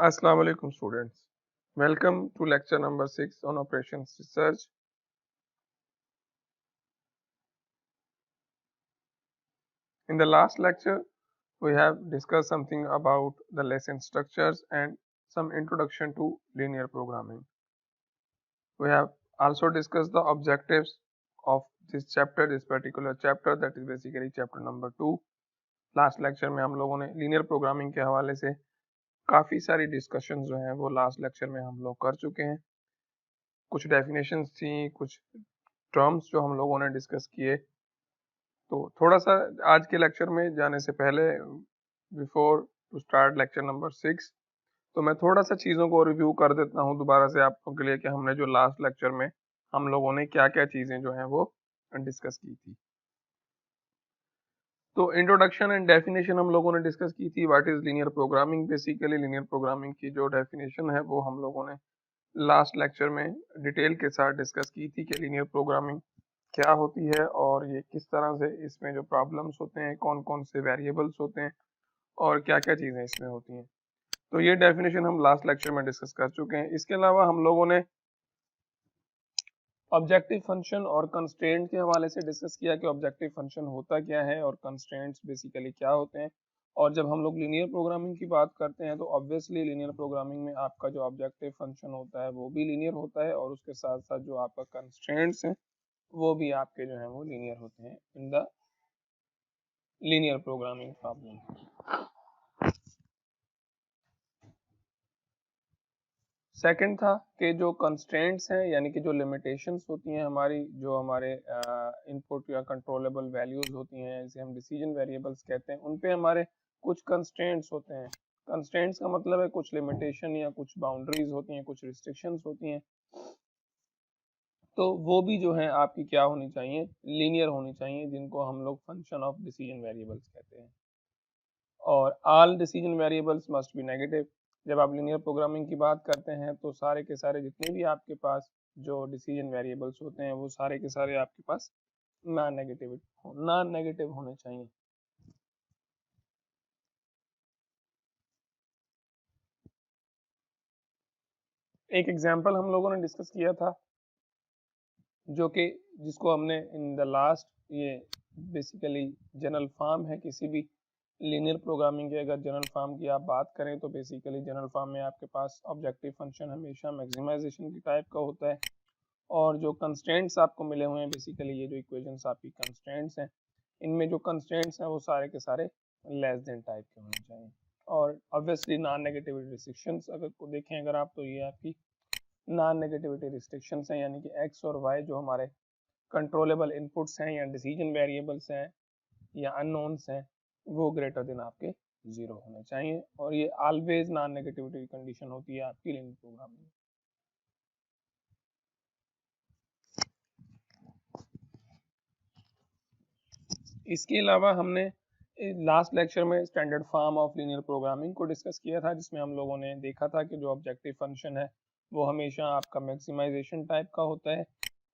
Assalamu alaikum students. Welcome to lecture number 6 on operations research. In the last lecture, we have discussed something about the lesson structures and some introduction to linear programming. We have also discussed the objectives of this chapter, this particular chapter, that is basically chapter number 2. Last lecture में हम लोगों ने linear programming के हवाले से काफ़ी सारी discussion जो हैं वो लास्ट लेक्चर में हम लोग कर चुके हैं. कुछ डेफिनेशंस थी, कुछ टर्म्स जो हम लोगों ने डिस्कस किए. तो थोड़ा सा आज के लेक्चर में जाने से पहले, before to start lecture number 6, तो मैं थोड़ा सा चीज़ों को रिव्यू कर देता हूँ दोबारा से आप लोगों के लिए कि हमने जो लास्ट लेक्चर में हम लोगों ने क्या क्या चीज़ें जो हैं वो डिस्कस की थी. तो इंट्रोडक्शन एंड डेफिनेशन हम लोगों ने डिस्कस की थी. What is linear programming. Basically linear programming की जो डेफिनेशन है वो हम लोगों ने लास्ट लेक्चर में डिटेल के साथ डिस्कस की थी कि लीनियर प्रोग्रामिंग क्या होती है और ये किस तरह से इसमें जो प्रॉब्लम्स होते हैं, कौन कौन से वेरिएबल्स होते हैं और क्या क्या चीज़ें इसमें होती हैं. तो ये डेफिनेशन हम लास्ट लेक्चर में डिस्कस कर चुके हैं. इसके अलावा हम लोगों ने ऑब्जेक्टिव फंक्शन और कंस्ट्रेंट के हवाले से डिस्कस किया कि ऑब्जेक्टिव फंक्शन होता क्या है और कंस्ट्रेंट्स बेसिकली क्या होते हैं. और जब हम लोग लीनियर प्रोग्रामिंग की बात करते हैं तो ऑब्वियसली लीनियर प्रोग्रामिंग में आपका जो ऑब्जेक्टिव फंक्शन होता है वो भी लीनियर होता है और उसके साथ साथ जो आपका कंस्ट्रेंट्स हैं वो भी आपके जो हैं वो लीनियर होते हैं in the linear programming problem. Second था कि जो कंस्ट्रेंट्स हैं यानी कि जो लिमिटेशंस होती हैं हमारी, जो हमारे इनपुट या कंट्रोलेबल वैल्यूज होती हैं, जिसे हम डिसीजन वेरिएबल्स कहते हैं, उन पे हमारे कुछ कंस्ट्रेंट्स होते हैं. कंस्ट्रेंट्स का मतलब है कुछ लिमिटेशन या कुछ बाउंड्रीज होती हैं, कुछ रिस्ट्रिक्शंस होती हैं. तो वो भी जो है आपकी क्या होनी चाहिए, लीनियर होनी चाहिए, जिनको हम लोग फंक्शन ऑफ डिसीजन वेरिएबल्स कहते हैं. और all decision variables must be negative. जब आप लीनियर प्रोग्रामिंग की बात करते हैं तो सारे के सारे जितने भी आपके पास जो डिसीजन वेरिएबल्स होते हैं वो सारे के सारे आपके पास नॉन नेगेटिव होने चाहिए. एक एग्जांपल हम लोगों ने डिस्कस किया था जो कि जिसको हमने इन द लास्ट, ये बेसिकली जनरल फॉर्म है किसी भी लीनियर प्रोग्रामिंग के. अगर जनरल फॉर्म की आप बात करें तो बेसिकली जनरल फॉर्म में आपके पास ऑब्जेक्टिव फंक्शन हमेशा मैक्सिमाइजेशन की टाइप का होता है और जो कंस्ट्रेंट्स आपको मिले हुए हैं, बेसिकली ये जो इक्वेशंस आपकी कंस्ट्रेंट्स हैं, इनमें जो कंस्ट्रेंट्स हैं वो सारे के सारे लेस देन टाइप के होने चाहिए. और ऑब्वियसली नॉन नेगेटिविटी रिस्ट्रिक्शंस अगर को देखें अगर आप, तो ये आपकी नॉन नेगेटिविटी रिस्ट्रिक्शंस हैं, यानी कि एक्स और वाई जो हमारे कंट्रोलेबल इनपुट्स हैं या डिसीजन वेरिएबल्स हैं या अननोन्स हैं, वो ग्रेटर देन आपके 0 होने चाहिए. और ये ऑलवेज नॉन नेगेटिविटी कंडीशन होती है आपकी लीनियर प्रोग्रामिंग में. इसके अलावा हमने लास्ट लेक्चर में standard form of linear programming को डिस्कस किया था, जिसमें हम लोगों ने देखा था कि जो ऑब्जेक्टिव फंक्शन है वो हमेशा आपका मैक्सिमाइजेशन टाइप का होता है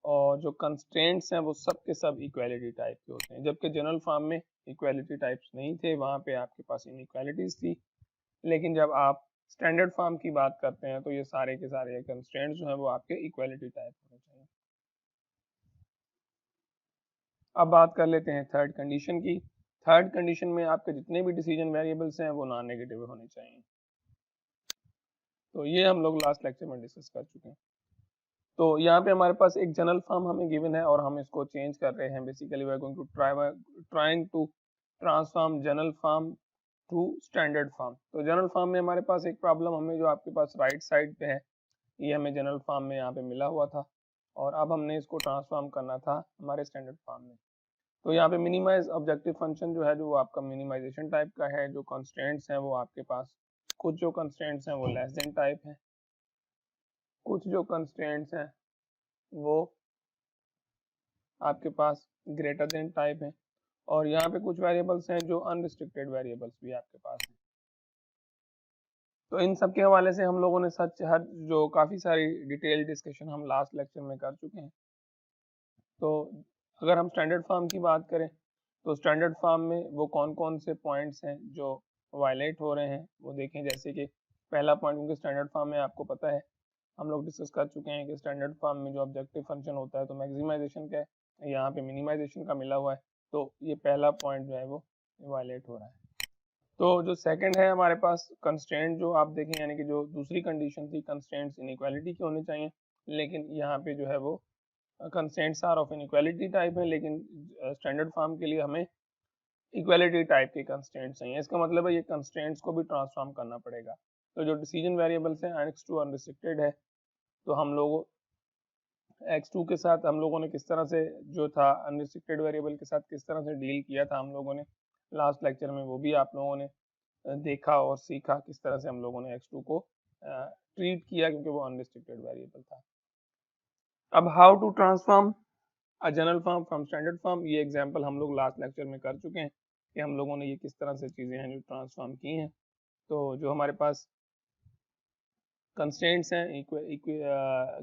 और जो कंस्ट्रेंट्स हैं वो सब के सब इक्वालिटी टाइप के होते हैं. जबकि जनरल फॉर्म में इक्वालिटी टाइप्स नहीं थे, वहाँ पे आपके पास इनइक्वालिटीज थी. लेकिन जब आप स्टैंडर्ड फॉर्म की बात करते हैं तो ये सारे के सारे कंस्ट्रेंट्स जो हैं वो आपके इक्वालिटी टाइप होने चाहिए. अब बात कर लेते हैं थर्ड कंडीशन की. थर्ड कंडीशन में आपके जितने भी डिसीजन वेरिएबल्स हैं वो नॉन नेगेटिव होने चाहिए. तो ये हम लोग लास्ट लेक्चर में डिस्कस कर चुके हैं. तो यहाँ पे हमारे पास एक जनरल फॉर्म हमें गिवन है और हम इसको चेंज कर रहे हैं. Basically we are going to trying to transform general form to standard form. तो जनरल फॉर्म में हमारे पास एक प्रॉब्लम, हमें जो आपके पास राइट साइड पे है ये हमें जनरल फॉर्म में यहाँ पे मिला हुआ था और अब हमने इसको ट्रांसफॉर्म करना था हमारे स्टैंडर्ड फॉर्म में. तो यहाँ पे मिनिमाइज ऑब्जेक्टिव फंक्शन जो है जो आपका मिनिमाइजेशन टाइप का है. जो कंस्ट्रेंट्स हैं वो आपके पास, कुछ जो कंस्ट्रेंट्स हैं वो लेस देन टाइप है, कुछ जो कंस्ट्रेंट्स हैं वो आपके पास ग्रेटर देन टाइप है और यहाँ पे कुछ वेरिएबल्स हैं जो अनरिस्ट्रिक्टेड वेरिएबल्स भी आपके पास हैं. तो इन सब के हवाले से हम लोगों ने सच हर जो काफ़ी सारी डिटेल डिस्कशन हम लास्ट लेक्चर में कर चुके हैं. तो अगर हम स्टैंडर्ड फॉर्म की बात करें तो स्टैंडर्ड फॉर्म में वो कौन कौन से पॉइंट्स हैं जो वायलेट हो रहे हैं वो देखें. जैसे कि पहला पॉइंट, क्योंकि स्टैंडर्ड फॉर्म में आपको पता है हम लोग डिस्कस कर चुके हैं कि स्टैंडर्ड फॉर्म में जो ऑब्जेक्टिव फंक्शन होता है तो मैक्सिमाइजेशन का है, यहाँ पे मिनिमाइजेशन का मिला हुआ है, तो ये पहला पॉइंट जो है वो वायलेट हो रहा है। तो जो सेकंड है हमारे पास कंस्ट्रेंट, जो आप देखें यानी कि जो दूसरी कंडीशन थी कंस्ट्रेंट्स इनइक्वालिटी की होनी चाहिए, लेकिन यहाँ पे जो है वो constraints are of inequality type है, लेकिन स्टैंडर्ड फॉर्म के लिए हमें इक्वालिटी टाइप के कंस्ट्रेंट्स चाहिए। इसका मतलब है ये कंस्ट्रेंट्स को भी ट्रांसफॉर्म करना पड़ेगा। तो जो डिसीजन वेरिएबल्स हैं x2 अनरिस्ट्रिक्टेड है, तो हम लोगों x2 के साथ हम लोगों ने किस तरह से जो था अनरिस्ट्रिक्टेड वेरिएबल के साथ किस तरह से डील किया था हम लोगों ने लास्ट लेक्चर में, वो भी आप लोगों ने देखा और सीखा किस तरह से हम लोगों ने x2 को ट्रीट किया, क्योंकि वो अनरिस्ट्रिक्टेड वेरिएबल था। अब how to transform a general form from standard form, ये एग्जांपल हम लोग लास्ट लेक्चर में कर चुके हैं कि हम लोगों ने ये किस तरह से चीज़ें हैं जो ट्रांसफॉर्म की हैं। तो जो हमारे पास कंस्ट्रेंट्स हैं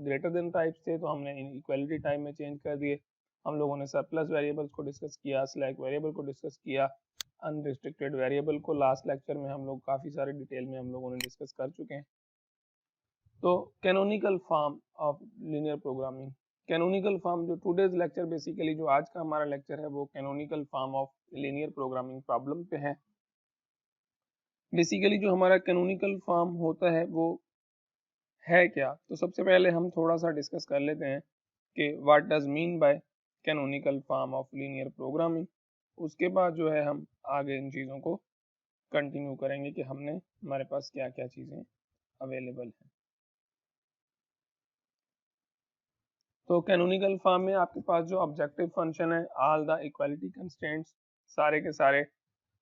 ग्रेटर देन टाइप्स थे, तो हमने इक्वालिटी टाइप में चेंज कर दिए। हम लोगों ने सरप्लस वेरिएबल्स को डिस्कस किया, स्लैक वेरिएबल को डिस्कस किया, अनरिस्ट्रिक्टेड वेरिएबल को लास्ट लेक्चर में हम लोग काफ़ी सारे डिटेल में हम लोगों ने डिस्कस कर चुके हैं। तो canonical form of linear programming, canonical form जो टुडेज लेक्चर बेसिकली जो आज का हमारा लेक्चर है वो canonical form of linear programming problem पे है। बेसिकली जो हमारा कैनोनिकल फॉर्म होता है वो है क्या, तो सबसे पहले हम थोड़ा सा डिस्कस कर लेते हैं कि what does mean by canonical form of linear programming. उसके बाद जो है हम आगे इन चीज़ों को कंटिन्यू करेंगे कि हमने हमारे पास क्या क्या चीज़ें अवेलेबल हैं। तो कैनोनिकल फॉर्म में आपके पास जो ऑब्जेक्टिव फंक्शन है ऑल द इक्वालिटी कंस्ट्रेंट्स, सारे के सारे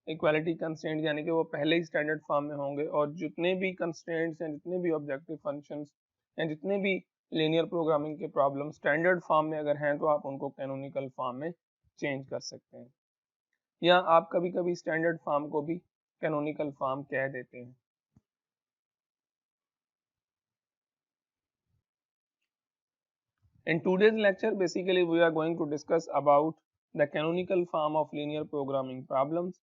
इक्वालिटी कंस्ट्रेंट यानी कि वो पहले ही स्टैंडर्ड फॉर्म में होंगे, और जितने भी कंस्ट्रेंट्स हैं, जितने भी ऑब्जेक्टिव फंक्शंस हैं, जितने भी लीनियर प्रोग्रामिंग के प्रॉब्लम स्टैंडर्ड फॉर्म में अगर हैं तो आप उनको कैनोनिकल फॉर्म में चेंज कर सकते हैं, या आप कभी कभी स्टैंडर्ड फॉर्म को भी कैनोनिकल फॉर्म कह देते हैं। In today's lecture, basically we are going to discuss about the canonical form of linear programming problems.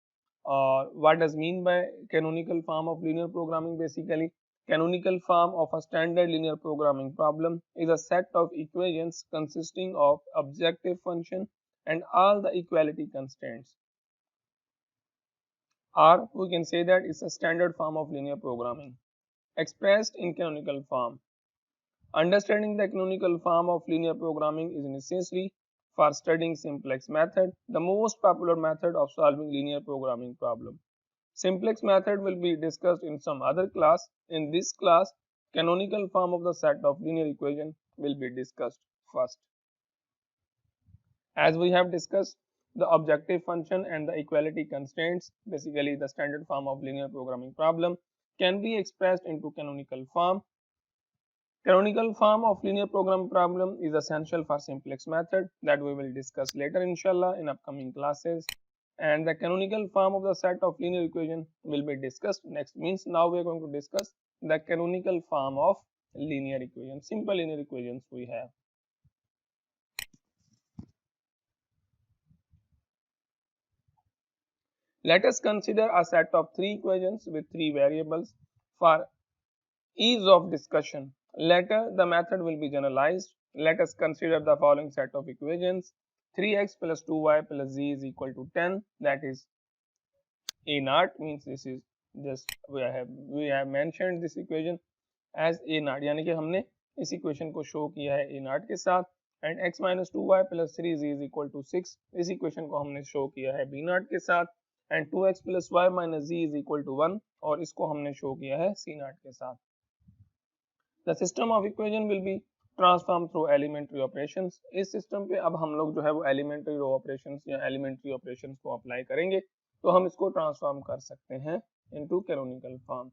What does mean by canonical form of linear programming? Basically, canonical form of a standard linear programming problem is a set of equations consisting of objective function and all the equality constraints. Or we can say that it's a standard form of linear programming expressed in canonical form. Understanding the canonical form of linear programming is necessary for studying simplex method, the most popular method of solving linear programming problem. Simplex method will be discussed in some other class. In this class, canonical form of the set of linear equation will be discussed first. As we have discussed the objective function and the equality constraints, basically the standard form of linear programming problem can be expressed into canonical form. Canonical form of linear program problem is essential for simplex method that we will discuss later inshallah in upcoming classes, and the canonical form of the set of linear equation will be discussed next. Means now we are going to discuss the canonical form of linear equation, simple linear equations we have. Let us consider a set of three equations with three variables. For ease of discussion, later the method will be generalized. Let us consider the following set of equations. 3x plus 2y plus z is equal to 10, that is a naught, means this is just we have mentioned this equation as a naught, यानी कि हमने इस equation को show किया है a naught के साथ, and x minus 2y plus 3z is equal to 6, इस इक्वेशन को हमने शो किया है b naught के साथ, and 2x plus y minus z is equal to 1, और इसको हमने शो किया है c naught के साथ. The system of equation will be transformed through elementary operations. इस सिस्टम पे अब हम लोग जो है वो elementary row operations या elementary operations को अप्लाई करेंगे, तो हम इसको ट्रांसफॉर्म कर सकते हैं into canonical form.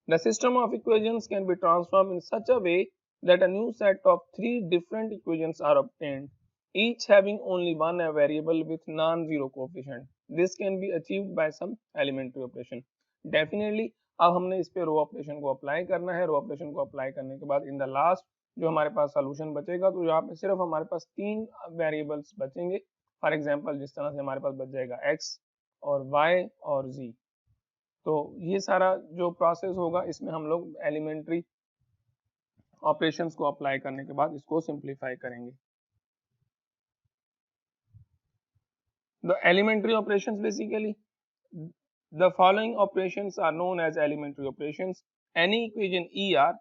The system of equations can be transformed in such a way that a new set of three different equations are obtained, each having only one variable with non-zero coefficient. This can be achieved by some elementary operation. Definitely अब हमने इस पे row operation को apply करना है. Row operation को apply करने के बाद इन द लास्ट जो हमारे पास सोल्यूशन बचेगा, तो यहाँ पे सिर्फ हमारे पास तीन वेरिएबल्स बचेंगे. फॉर एग्जांपल जिस तरह से हमारे पास बच जाएगा x और y और z, तो ये सारा जो प्रोसेस होगा इसमें हम लोग एलिमेंट्री ऑपरेशंस को अप्लाई करने के बाद इसको सिंप्लीफाई करेंगे। The elementary operations basically the following operations are known as elementary operations. Any equation ER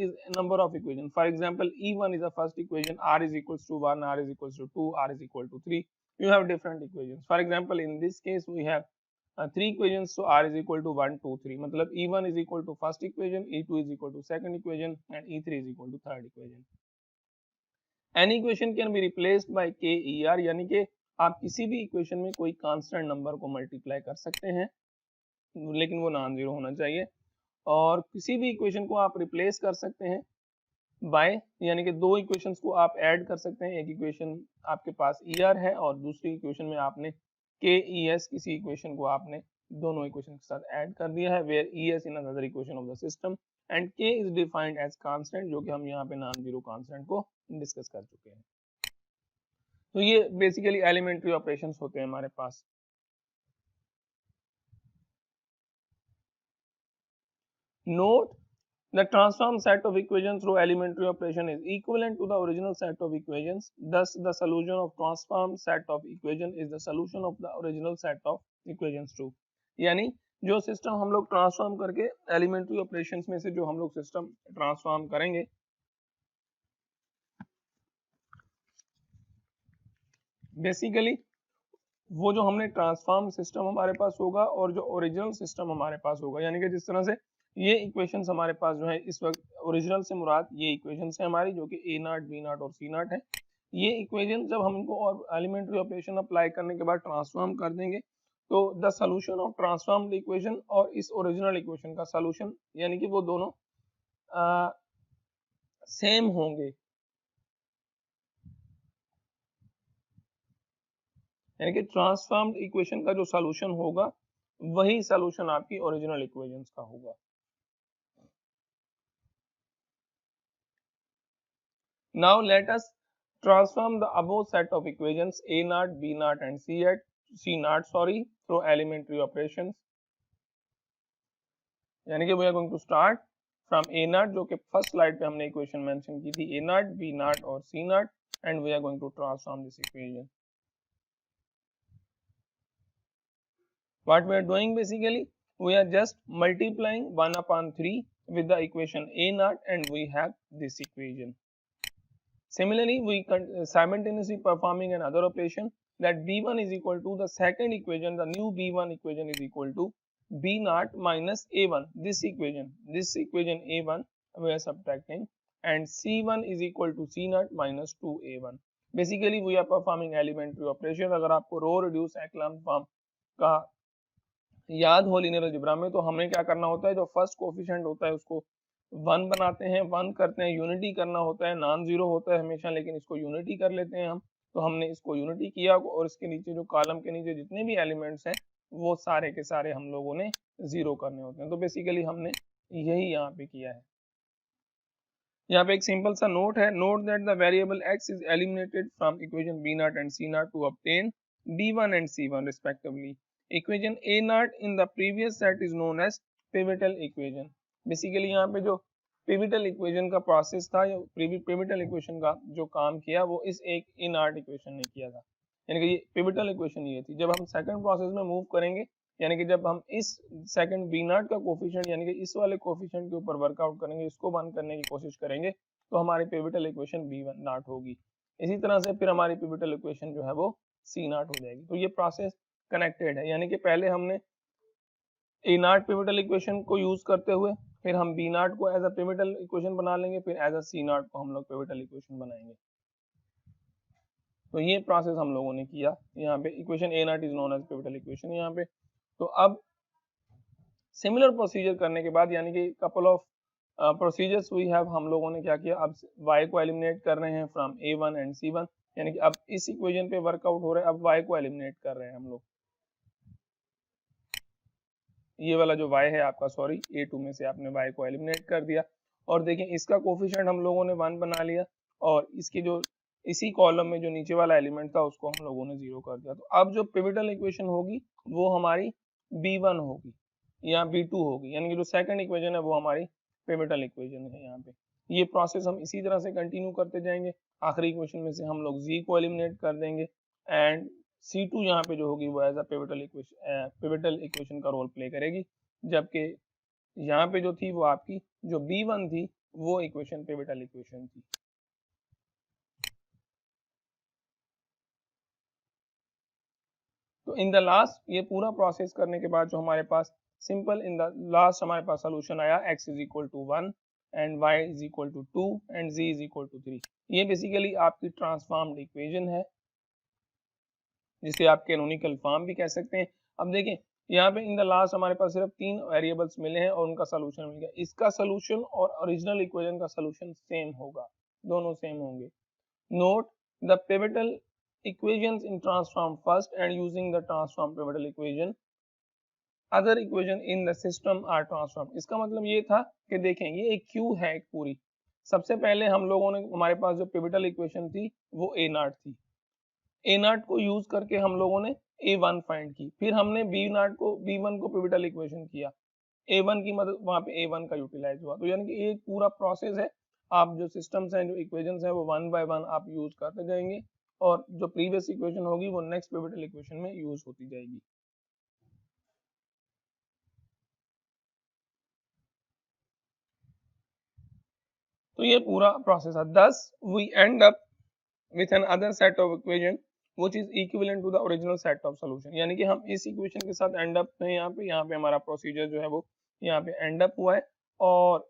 is a number of equations. For example, E1 is the first equation, R is equals to 1, R is equals to 2, R is equal to 3. You have different equations. For example, in this case, we have 3 equations, so R is equal to 1, 2, 3. मतलब E1 is equal to first equation, E2 is equal to second equation, and E3 is equal to third equation. Any equation can be replaced by KER, यानी कि आप किसी भी equation में कोई constant number को multiply कर सकते हैं, लेकिन वो नॉन जीरो होना चाहिए। और किसी भी इक्वेशन को आप रिप्लेस कर सकते हैं बाय, यानी कि दो इक्वेशंस को आप ऐड कर सकते हैं। एक इक्वेशन आपके पास ER है और दूसरी इक्वेशन में आपने KES, किसी इक्वेशन को आपने दोनों इक्वेशन के साथ ऐड कर दिया है, where ES in another equation of the system and K is defined as constant, जो कि हम यहाँ पे नॉन जीरो कांस्टेंट को डिस्कस कर चुके हैं। तो ये बेसिकली एलिमेंट्री ऑपरेशंस होते हैं हमारे पास। Note, the transform set of equations through elementary operation is equivalent to the original set of equations. Thus, the solution of transform set of equation is the solution of the original set of equations too. यानी जो system हम लोग transform करके elementary operations में से जो हम लोग सिस्टम ट्रांसफॉर्म करेंगे, बेसिकली वो जो हमने ट्रांसफॉर्म सिस्टम हमारे पास होगा और जो ओरिजिनल सिस्टम हमारे पास होगा, यानी कि जिस तरह से ये इक्वेशंस हमारे पास जो है इस वक्त, ओरिजिनल से मुराद ये इक्वेशंस है हमारी, जो कि A0, B0 और C0 है। ये इक्वेशन जब हम इनको और एलिमेंट्री ऑपरेशन अप्लाई करने के बाद ट्रांसफॉर्म कर देंगे, तो the solution of transformed equation और इस ओरिजिनल इक्वेशन का सोल्यूशन, यानी कि वो दोनों सेम होंगे, यानी कि ट्रांसफॉर्म्ड इक्वेशन का जो सॉल्यूशन होगा वही सॉल्यूशन आपकी ओरिजिनल इक्वेशंस का होगा। Now let us transform the above set of equations A0, B0 and C0 through elementary operations. यानी कि we are going to start from A0, जो कि फर्स्ट स्लाइड पे हमने इक्वेशन मेंशन की थी, A0, B0 और C0, and we are going to transform this equation. What we are doing basically, we are just multiplying 1 upon 3 with the equation A0 and we have this equation. Similarly, we simultaneously performing another operation, that B1 is equal to the second equation, the new B1 equation is equal to B0 minus A1. This equation A1 we are subtracting, and C1 is equal to C0 minus 2A1. Basically, we are performing elementary operation. अगर आपको row reduce एक्लम form का याद हो linear algebra में, तो हमें क्या करना होता है, जो फर्स्ट कोफिशिएंट होता है उसको 1 बनाते हैं, 1 करते हैं, यूनिटी करना होता है, नॉन जीरो होता है हमेशा, लेकिन इसको यूनिटी कर लेते हैं हम। तो हमने इसको यूनिटी किया और इसके नीचे जो कॉलम के नीचे जितने भी एलिमेंट्स हैं वो सारे के सारे हम लोगों ने जीरो करने होते हैं। तो बेसिकली हमने यही यहाँ पे किया है। यहाँ पे एक सिंपल सा नोट है, note that the variable x is eliminated from equation B0 and C0 to obtain B1 and C1 respectively. Equation A0 in the previous set is known as pivotal equation. Basically यहाँ पे जो pivotal equation का process था, या pivotal equation का जो काम किया, वो इस एक इनआर्ट इक्वेशन ने किया था, यानी कि ये पिवटल इक्वेशन ये थी। जब हम सेकंड प्रोसेस में मूव करेंगे, यानी कि जब हम इस सेकंड B0 का कोफिशिएंट, यानी कि इस वाले कोफिशिएंट के ऊपर वर्कआउट करेंगे, इसको बंद करने की कोशिश करेंगे, तो हमारी पिवटल इक्वेशन B0 होगी। इसी तरह से फिर हमारी पिवटल इक्वेशन जो है वो C0 हो जाएगी। तो ये प्रोसेस कनेक्टेड है, यानी कि पहले हमने A0 पिवटल इक्वेशन को यूज करते हुए फिर हम B0 को एज अ पिवटल इक्वेशन बना लेंगे, फिर एज अ C0 को हम लोग पिवटल इक्वेशन बनाएंगे। तो ये प्रोसेस हम लोगों ने किया यहाँ पे। Equation A0 is known as pivotal equation यहाँ पे। तो अब सिमिलर प्रोसीजर करने के बाद, यानी कि couple of procedures we have, हम लोगों ने क्या किया, अब y को एलिमिनेट कर रहे हैं फ्रॉम A1 एंड C1, यानी कि अब इस इक्वेशन पे वर्कआउट हो रहा है, अब y को एलिमिनेट कर रहे हैं हम लोग। ये वाला जो y है आपका, सॉरी, A2 में से आपने y को एलिमिनेट कर दिया, और देखिए इसका कोफिशिएंट हम लोगों ने 1 बना लिया, और इसकी जो इसी कॉलम में जो नीचे वाला एलिमेंट था उसको हम लोगों ने 0 कर दिया। तो अब जो पिवटल इक्वेशन होगी वो हमारी B1 होगी, या B2 होगी, यानी कि जो सेकंड इक्वेशन है वो हमारी पिवटल इक्वेशन है यहाँ पे। ये प्रोसेस हम इसी तरह से कंटिन्यू करते जाएंगे। आखिरी इक्वेशन में से हम लोग z को एलिमिनेट कर देंगे एंड C2 यहाँ पे जो होगी वो एज अ पिवटल इक्वेशन का रोल प्ले करेगी, जबकि यहाँ पे जो थी वो आपकी जो B1 थी वो इक्वेशन पिवटल इक्वेशन थी। तो इन द लास्ट ये पूरा प्रोसेस करने के बाद जो हमारे पास सिंपल इन द लास्ट हमारे पास सोल्यूशन आया x is equal to 1 and y is equal to 2 and z is equal to 3। ये बेसिकली आपकी ट्रांसफॉर्म्ड इक्वेशन है जिसे आप कैनोनिकल फॉर्म भी कह सकते हैं। अब देखें यहाँ पे इन द लास्ट हमारे पास सिर्फ 3 वेरिएबल्स मिले हैं और उनका सोल्यूशन मिल गया। इसका सोल्यूशन और ओरिजिनल इक्वेशन का सोल्यूशन सेम होगा, दोनों सेम होंगे। Note the pivotal equations in transform first and using the transform pivotal equation other equation in the system are transformed। इसका मतलब ये था कि देखें ये एक क्यू है एक पूरी। सबसे पहले हम लोगों ने हमारे पास जो पिवटल इक्वेशन थी वो ए नॉट थी, ए नॉट को यूज करके हम लोगों ने A1 फाइंड की, फिर हमने B1 को पिवटल इक्वेशन किया, A1 की मदद वहां पे A1 का यूटिलाइज हुआ। तो यानी कि एक पूरा प्रोसेस है। आप जो सिस्टम्स हैं जो इक्वेशंस हैं वो 1 बाय 1 आप यूज करते जाएंगे और जो प्रीवियस इक्वेशन होगी वो नेक्स्ट पिवटल इक्वेशन में यूज होती जाएगी। तो ये पूरा प्रोसेस है। thus we end up with another set of equation which is equivalent to the original set of solution। यानी कि हम इस इक्वेशन के साथ एंड अप हैं यहाँ पे हमारा प्रोसीजर जो है वो यहाँ पे एंड अप हुआ है और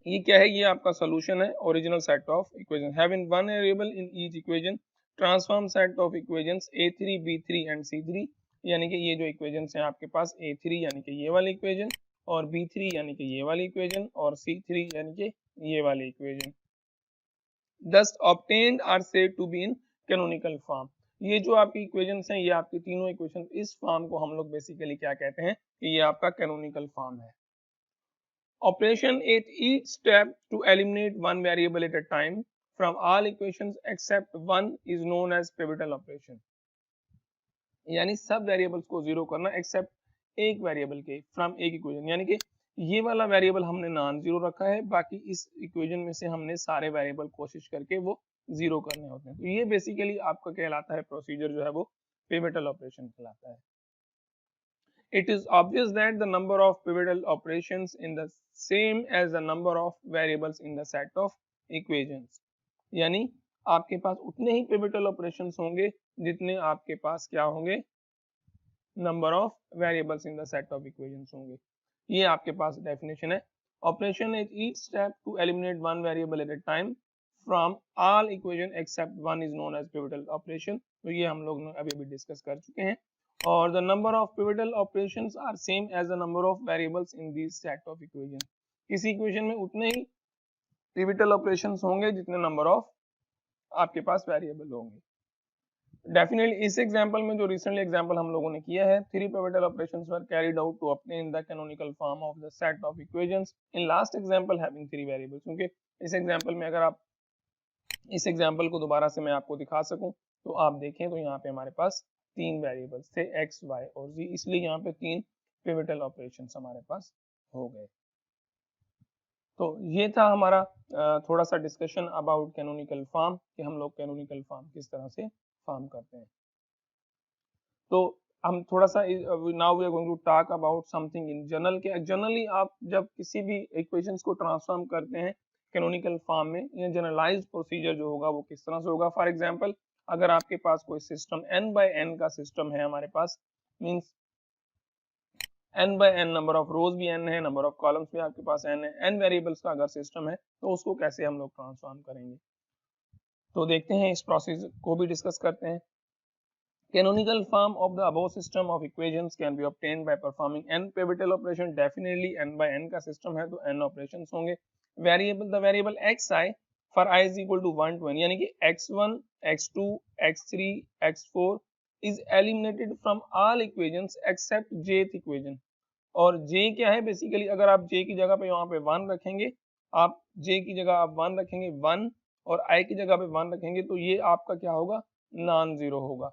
ये क्या है, ये आपका सोल्यूशन है original set of equation. Having one variable in each equation transform set of equations A3 B3 and C3। यानी कि ये जो इक्वेशंस हैं आपके पास A3 यानी कि ये वाली इक्वेशन और B3 यानी कि ये वाली इक्वेशन और C3 यानी कि ये वाली equation thus obtained are said to be in canonical form। ये जो आपकी इक्वेशंस हैं ये आपकी तीनों इक्वेशन इस फॉर्म को हम लोग बेसिकली क्या कहते हैं कि ये आपका कैनोनिकल फॉर्म है। Operation at each step to eliminate one variable at a time from all equations except one is known as pivotal operation। यानी सब वेरिएबल्स को जीरो करना एक्सेप्ट एक वेरिएबल के फ्रॉम एक इक्वेशन। यानी कि ये वाला वेरिएबल हमने नॉन जीरो रखा है, बाकी इस इक्वेशन में से हमने सारे वेरिएबल कोशिश करके वो जीरो करने होते हैं। तो ये बेसिकली आपका कहलाता है प्रोसीजर जो है वो पिवटल ऑपरेशन कहलाता है। It is obvious that the number of pivotal operations in the same as the number of variables in the set of equations। यानी आपके पास उतने ही pivotal operations होंगे जितने आपके पास क्या होंगे number of variables in the set of equations होंगे। ये आपके पास डेफिनेशन है। Operation at each step to eliminate one variable at a time from all equation except one is known as pivotal operation। तो ये हम लोग अभी डिस्कस कर चुके हैं। और the number of pivotal operations are same as the number of variables in this set of equation। किसी इक्वेशन में उतने ही pivotal operations होंगे जितने number of आपके पास वेरिएबल होंगे। डेफिनेटली इस एग्जांपल में जो रिसेंटली एग्जांपल हम लोगों ने किया है, 3 pivotal operations were carried out to obtain the canonical form of the set of equations in last example having 3 variables। क्योंकि इस एग्जांपल में अगर आप इस एग्जांपल को दोबारा से मैं आपको दिखा सकूं तो आप देखें तो यहाँ पे हमारे पास 3 वेरिएबल्स थे x, y और z, इसलिए यहाँ पे 3 पिवटल ऑपरेशंस हमारे पास हो गए। तो ये था हमारा थोड़ा सा डिस्कशन अबाउट कैनोनिकल फॉर्म कि हम लोग कैनोनिकल फॉर्म किस तरह से फॉर्म करते हैं। तो हम थोड़ा सा now we are going to talk about something in general के जनरली आप जब किसी भी इक्वेशंस को ट्रांसफॉर्म करते हैं कैनोनिकल फॉर्म में, ये जनरलाइज्ड प्रोसीजर जो होगा वो किस तरह से होगा। फॉर एग्जांपल अगर आपके पास कोई सिस्टम n बाय n का सिस्टम है हमारे पास, means n by n number of rows भी n है, नंबर ऑफ कॉलम्स भी आपके पास n है, n वेरिएबल्स का अगर सिस्टम है तो उसको कैसे हम लोग ट्रांसफॉर्म करेंगे, तो देखते हैं इस प्रोसेस को भी डिस्कस करते हैं। Canonical form of the above system of equations can be obtained by performing n pivotal operation। definitely n by n का सिस्टम है तो n operations होंगे। the variable xi for I is equal to 1 to n, यानी कि x1 x2 x3 x4 is eliminated from all equations except jth equation। और j क्या है, basically अगर आप j की जगह पे यहाँ पे 1 रखेंगे, आप j की जगह आप 1 रखेंगे 1 और i की जगह पे 1 रखेंगे तो ये आपका क्या होगा, नॉन जीरो होगा।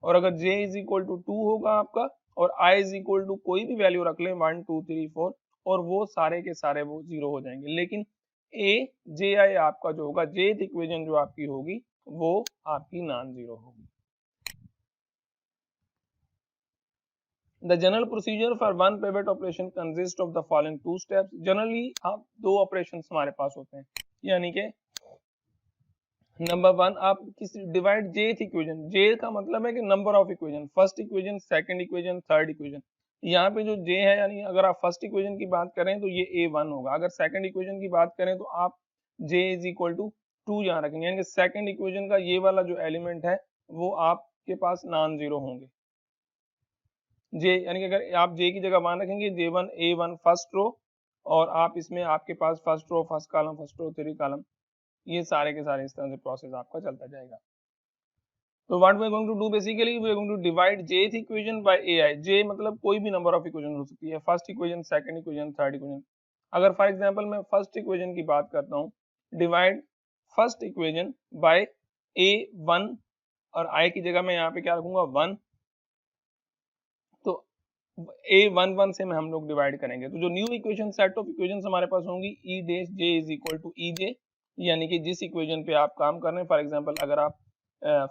और अगर j इज इक्वल टू 2 होगा आपका और i इज इक्वल टू कोई भी वैल्यू रख लें 1 2 3 4 और वो सारे के सारे वो 0 हो जाएंगे, लेकिन a ji आपका जो होगा jth इक्वेशन जो आपकी होगी वो आपकी नॉन जीरो होगी। The general procedure for one pivot operation consists of the following two steps. Generally आप दो ऑपरेशंस हमारे पास होते हैं, यानी कि नंबर वन आप किसी डिवाइड जेथ इक्वेशन, जे का मतलब है कि number of equation, first equation, second equation, third equation. यहाँ पे जो जे है यानी अगर आप फर्स्ट इक्वेशन की बात करें तो ये a1 होगा, अगर सेकंड इक्वेशन की बात करें तो आप j इज इक्वल टू 2 यहाँ रखेंगे, यानी कि सेकंड इक्वेशन का ये वाला जो एलिमेंट है वो आपके पास नॉन जीरो होंगे। जे यानी कि अगर आप जे की जगह वन रखेंगे J1 A1 फर्स्ट रो, और आप इसमें आपके पास first row first column first row three column, ये सारे के सारे इस तरह से प्रोसेस आपका चलता जाएगा। तो what we are going to do basically we are going to divide jth equation by ai। J मतलब कोई भी नंबर ऑफ इक्वेशन हो सकती है, first equation, second equation, third equation. अगर फॉर एग्जांपल मैं फर्स्ट इक्वेशन की बात करता हूँ, divide first equation by a1 और i की जगह मैं यहाँ पे क्या रखूंगा 1, तो a11 से हम लोग डिवाइड करेंगे, तो जो new equation set of equations हमारे पास होंगी E dash J is equal to E J, यानी कि जिस इक्वेशन पे आप काम कर रहे हैं, फॉर एग्जांपल अगर आप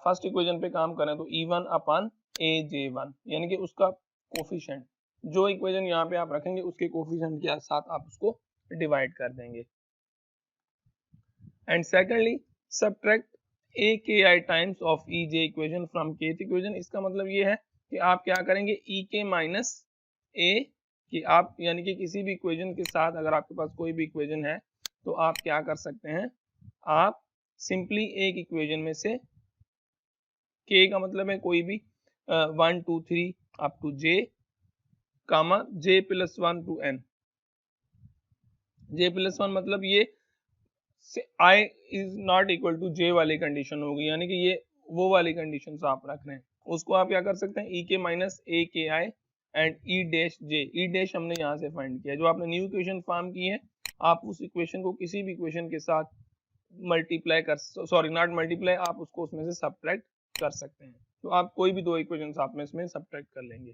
फर्स्ट इक्वेशन पे काम करें तो E1 अपन AJ1, यानी कि उसका कोफिशिएंट, जो इक्वेशन यहाँ पे आप रखेंगे उसके कोफिशिएंट के साथ आप उसको डिवाइड कर देंगे। And secondly subtract AKI times of EJ equation from kth equation. इसका मतलब ये है कि आप क्या करेंगे EK माइनस A, कि आप यानी कि किसी भी इक्वेशन के साथ अगर आपके पास कोई भी इक्वेशन है तो आप क्या कर सकते हैं, आप सिंपली एक इक्वेशन में से k का मतलब है कोई भी 1 2 3 up to j comma j plus 1 to n, j plus 1 मतलब ये i is not equal to j वाली कंडीशन होगी, यानी कि ये वो वाली कंडीशन आप रख रहे हैं, उसको आप क्या कर सकते हैं ई के minus A K I and E dash J. E dash हमने यहाँ से फाइंड किया, जो आपने न्यू इक्वेशन फॉर्म की है आप उस इक्वेशन को किसी भी इक्वेशन के साथ मल्टीप्लाई कर, सॉरी नॉट मल्टीप्लाई, आप उसको उसमें से सब्ट्रैक्ट कर सकते हैं, तो आप कोई भी दो इक्वेशन आप में इसमें सब्ट्रैक्ट कर लेंगे।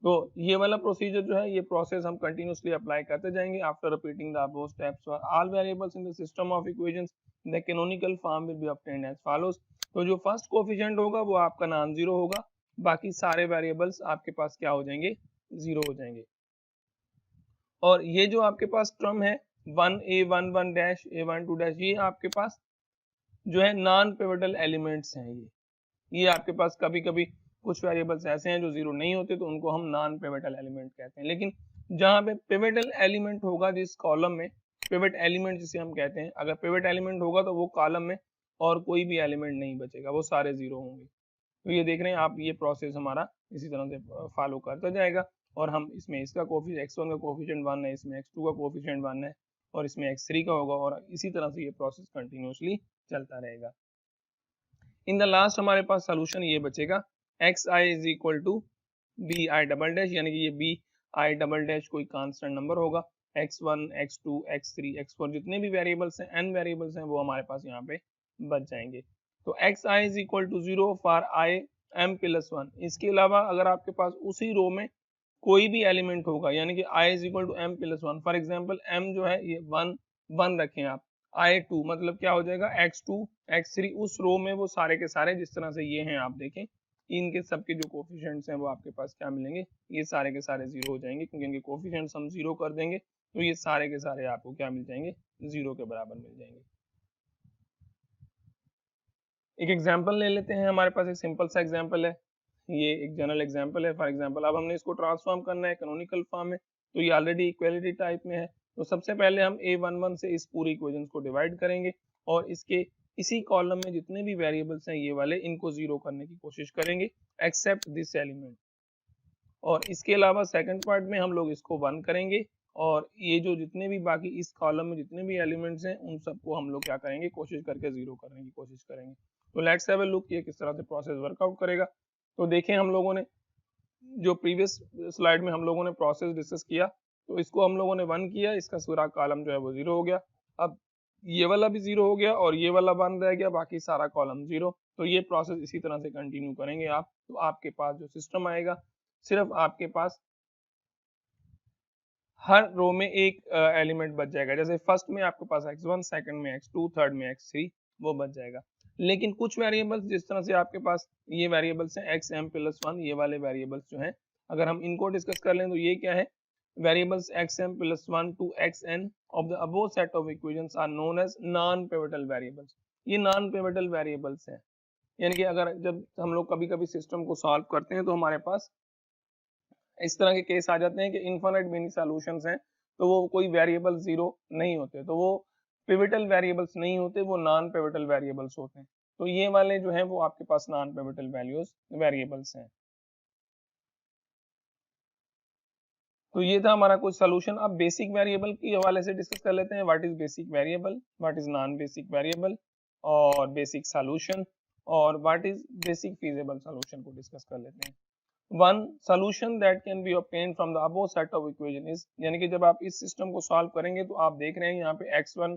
तो ये वाला प्रोसीजर जो है, ये प्रोसेस हम कंटिन्यूअसली अप्लाई करते जाएंगे। After repeating the above steps for all variables in the system of equations the canonical form will be obtained as follows. तो जो फर्स्ट कोएफिशिएंट होगा वो आपका नॉन जीरो होगा, बाकी सारे वेरिएबल्स आपके पास क्या हो जाएंगे, जीरो हो जाएंगे। और ये जो आपके पास टर्म है 1a11 डैश a12 डैश, ये आपके पास जो है नॉन पिवोटल एलिमेंट्स हैं। ये आपके पास कभी कभी कुछ वेरिएबल्स ऐसे हैं जो जीरो नहीं होते तो उनको हम नॉन पिवोटल एलिमेंट कहते हैं, लेकिन जहां पे पिवोटल एलिमेंट होगा जिस कॉलम में, पिवट एलिमेंट जिसे हम कहते हैं, अगर पिवट एलिमेंट होगा तो वो कॉलम में और कोई भी एलिमेंट नहीं बचेगा, वो सारे जीरो होंगे। तो ये देख रहे हैं आप, ये प्रोसेस हमारा इसी तरह से फॉलो करता जाएगा, और हम इसमें इसका कोफिशिएंट x1 का कोफिशिएंट 1 है, इसमें x2 का कोफिशिएंट 1 है, और इसमें x3 का होगा, और इसी तरह से ये प्रोसेस कंटिन्यूअसली चलता रहेगा। इन द लास्ट हमारे पास सोल्यूशन ये बचेगा xi is equal to B I double dash, यानी कि ये बी आई डबल डैश कोई कांस्टेंट नंबर होगा, x1 x2 x3 x4 जितने भी वेरिएबल्स हैं, n वेरिएबल्स हैं, वो हमारे पास यहाँ पे बच जाएंगे। तो xi is equal to 0 for i m plus 1। इसके अलावा अगर आपके पास उसी रो में कोई भी एलिमेंट होगा, यानी कि i is equal to m plus 1, for example m जो है ये 1 रखें आप, i2 मतलब क्या हो जाएगा x2 x3, उस रो में वो सारे के सारे जिस तरह से ये हैं आप देखें, इनके सबके जो कोफिशिएंट्स हैं वो आपके पास क्या मिलेंगे, ये सारे के सारे जीरो हो जाएंगे, क्योंकि इनके कोफिशिएंट्स हम जीरो कर देंगे तो ये सारे के सारे आपको क्या मिल जाएंगे, जीरो के बराबर मिल जाएंगे। एक एग्जांपल ले लेते हैं, हमारे पास एक सिंपल सा एग्जांपल है, ये एक जनरल एग्जांपल है। फॉर एग्जांपल अब हमने इसको ट्रांसफॉर्म करना है कैनोनिकल फॉर्म में, तो ये ऑलरेडी इक्वालिटी टाइप में है, तो सबसे पहले हम a11 से इस पूरी इक्वेशन को डिवाइड करेंगे, और इसके इसी कॉलम में जितने भी वेरिएबल्स हैं ये वाले, इनको जीरो करने की कोशिश करेंगे एक्सेप्ट दिस एलिमेंट। और इसके अलावा सेकंड पार्ट में हम लोग इसको 1 करेंगे, और ये जो जितने भी बाकी इस कॉलम में जितने भी एलिमेंट्स हैं उन सबको हम लोग क्या करेंगे, कोशिश करके जीरो करने की कोशिश करेंगे। तो लेट्स हैव अ लुक ये किस तरह से प्रोसेस वर्कआउट करेगा। तो देखें, हम लोगों ने जो प्रीवियस स्लाइड में हम लोगों ने प्रोसेस डिस्कस किया, तो इसको हम लोगों ने 1 किया, इसका पूरा कॉलम जो है वो जीरो हो गया। अब ये वाला भी जीरो हो गया और ये वाला 1 रह गया, बाकी सारा कॉलम जीरो। तो ये प्रोसेस इसी तरह से कंटिन्यू करेंगे आप, तो आपके पास जो सिस्टम आएगा सिर्फ आपके पास हर रो में एक एलिमेंट बच जाएगा। जैसे फर्स्ट में आपके पास x1, सेकंड में x2, थर्ड में x3, वो बच जाएगा। लेकिन कुछ वेरिएबल्स जिस तरह से आपके पास ये वेरिएबल्स हैं xm+1, ये वाले वेरिएबल्स जो हैं, अगर हम इनको डिस्कस कर लें तो ये क्या है, variables xm+1 to xn of the above set of equations are known as non-pivotal variables। ये नॉन पिवटल वेरिएबल्स हैं, यानी कि अगर जब हम लोग कभी कभी सिस्टम को सॉल्व करते हैं तो हमारे पास इस तरह के केस आ जाते हैं कि इन्फिनिट मेनी सॉल्यूशंस हैं, तो वो कोई वेरिएबल जीरो नहीं होते, तो वो पिवटल वेरिएबल्स नहीं होते, वो नॉन पिवटल वेरिएबल्स होते हैं। तो ये वाले जो है वो आपके पास नॉन पिवटल वैल्यूज वेरिएबल्स हैं। तो ये था हमारा कुछ सोल्यूशन। अब बेसिक वेरिएबल के हवाले से डिस्कस कर लेते हैं, what is basic variable, what is non basic variable, और बेसिक सॉल्यूशन, और what is basic feasible solution को डिस्कस कर लेते हैं। One solution that can be obtained from the above set of equation is, यानी कि जब आप इस सिस्टम को सॉल्व करेंगे तो आप देख रहे हैं यहाँ पे x1,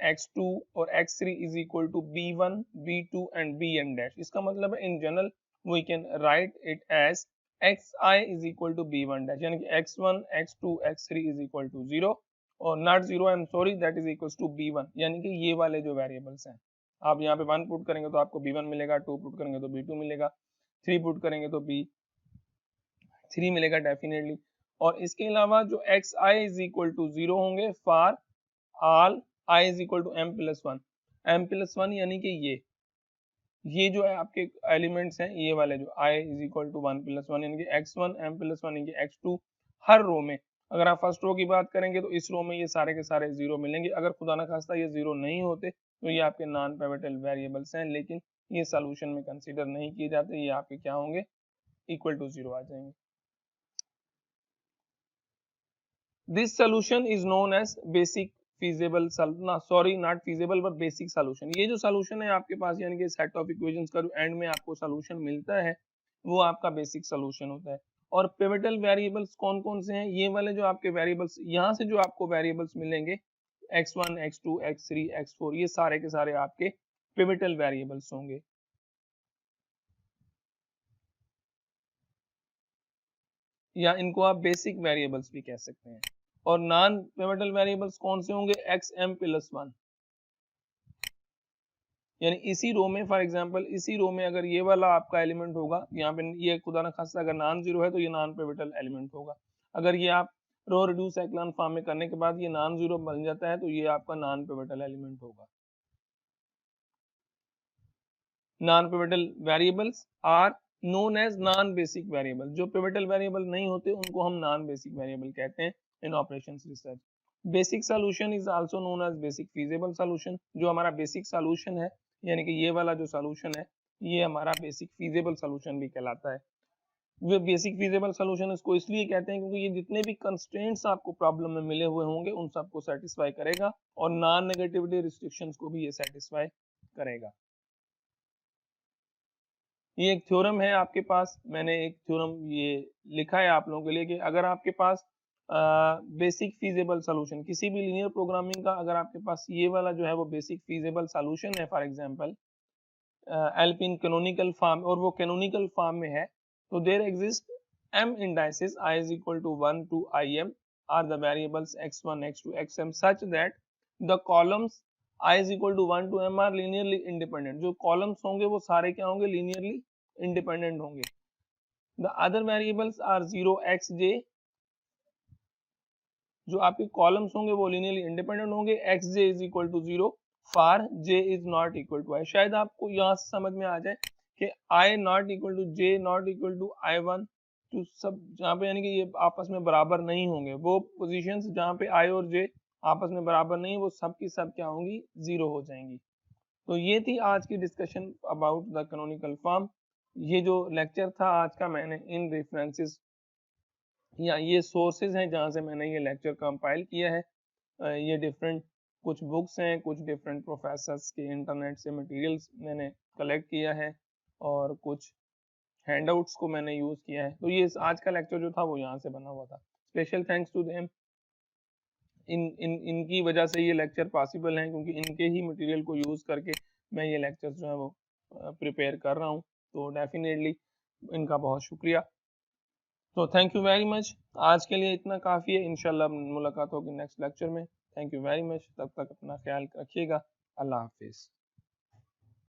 x2 और x3 is equal to b1, b2 and bn dash. इसका मतलब है in general we can write it as xi is equal to b1 dash, यानी कि x1, x2, x3 is equal to 0 और not 0, I am sorry, that is equal to b1, यानी कि ये वाले जो वेरिएबल्स हैं, आप यहाँ पे 1 पुट करेंगे तो आपको b1 मिलेगा, 2 पुट करेंगे तो b2 मिलेगा, 3 पुट करेंगे तो b3 मिलेगा डेफिनेटली। और इसके अलावा जो xi इज इक्वल टू 0 होंगे for all i is equal to m+1 यानी कि ये जो है आपके एलिमेंट्स हैं, ये वाले जो i इज इक्वल टू 1+1 यानी कि x1 m+1 यानी कि x2, हर रो में अगर आप फर्स्ट रो की बात करेंगे तो इस रो में ये सारे के सारे जीरो मिलेंगे। अगर खुदा ना खास्ता ये जीरो नहीं होते तो ये आपके नॉन पिवटल वेरिएबल्स हैं, लेकिन ये सॉल्यूशन में कंसीडर नहीं किए जाते, ये आपके क्या होंगे, इक्वल टू 0 आ जाएंगे। This solution is known as basic feasible, sorry not feasible but basic solution. ये जो सॉल्यूशन है आपके पास, यानी कि सेट ऑफ इक्वेशंस का जो एंड में आपको सॉल्यूशन मिलता है वो आपका बेसिक सॉल्यूशन होता है। और पिवटल वेरिएबल्स कौन कौन से हैं, ये वाले जो आपके वेरिएबल्स, यहाँ से जो आपको वेरिएबल्स मिलेंगे x1, x2, x3, x4, ये सारे के सारे आपके पिवटल वेरिएबल्स होंगे। या इनको आप बेसिक वेरिएबल्स भी कह सकते हैं। और नॉन पिवटल वेरिएबल्स कौन से होंगे, xm+1, यानी इसी रो में, फॉर एग्जांपल इसी रो में अगर ये वाला आपका एलिमेंट होगा, यहाँ पे ये खुदा ना खास्ता अगर नॉन जीरो है तो ये नॉन पिवटल एलिमेंट होगा। अगर ये आप रो रिड्यूस एक्लन फॉर्म में करने के बाद ये नॉन जीरो बन जाता है तो ये आपका नॉन पिवटल एलिमेंट होगा। Non pivotal variables are known as non basic variable. जो पिवटल वेरिएबल नहीं होते उनको हम नॉन बेसिक वेरिएबल कहते हैं in operations research. Basic solution is also known as basic feasible solution. जो हमारा बेसिक सॉल्यूशन है, यानी कि ये वाला जो सॉल्यूशन है, ये हमारा बेसिक फीजिबल सॉल्यूशन भी कहलाता है। वो बेसिक फीजिबल सॉल्यूशन इसको इसलिए कहते हैं क्योंकि ये जितने भी कंस्ट्रेंट्स आपको प्रॉब्लम में मिले हुए होंगे उन सबको सेटिस्फाई करेगा और नॉन नेगेटिविटी रिस्ट्रिक्शंस को भी ये सेटिस्फाई करेगा। ये एक थ्योरम है आपके पास, मैंने एक थ्योरम ये लिखा है आप लोगों के लिए कि अगर आपके पास बेसिक फीजिबल सॉल्यूशन किसी भी लीनियर प्रोग्रामिंग का, अगर आपके पास ये वाला जो है वो बेसिक फीजिबल सॉल्यूशन है, for example LP in canonical form, और वो कैनोनिकल फॉर्म में है, तो there exist m indices I is equal to 1 to im are the variables x1, x2, xm such that the columns I is equal to 1 to m are linearly independent। जो columns होंगे वो सारे क्या होंगे, linearly independent होंगे। The other variables are 0 xj, जो आपके columns होंगे वो लीनियरली इंडिपेंडेंट होंगे। xj is equal to 0 for j is not equal to i। शायद आपको यहाँ से समझ में आ जाए कि i not equal to j not equal to i1, तो सब जहाँ पे यानी कि ये आपस में बराबर नहीं होंगे, वो पोजीशंस जहाँ पे i और j आपस में बराबर नहीं, वो सब की सब क्या होंगी, 0 हो जाएंगी। तो ये थी आज की discussion about the canonical form. ये जो लेक्चर था आज का, मैंने इन रेफरेंसेस या ये सोर्सेज हैं जहाँ से मैंने ये लेक्चर कंपाइल किया है। ये डिफरेंट कुछ बुक्स हैं, कुछ डिफरेंट प्रोफेसर्स के इंटरनेट से मटेरियल्स मैंने कलेक्ट किया है और कुछ हैंडआउट्स को मैंने यूज़ किया है। तो ये आज का लेक्चर जो था वो यहाँ से बना हुआ था। स्पेशल थैंक्स टू देम, इनकी वजह से ये लेक्चर पॉसिबल है, क्योंकि इनके ही मटेरियल को यूज़ करके मैं ये लेक्चर जो है वो प्रिपेयर कर रहा हूँ। तो डेफिनेटली इनका बहुत शुक्रिया। तो थैंक यू वेरी मच, आज के लिए इतना काफ़ी है, इंशाल्लाह मुलाकात होगी नेक्स्ट लेक्चर में। थैंक यू वेरी मच, तब तक अपना ख्याल रखिएगा। अल्लाह हाफिज़।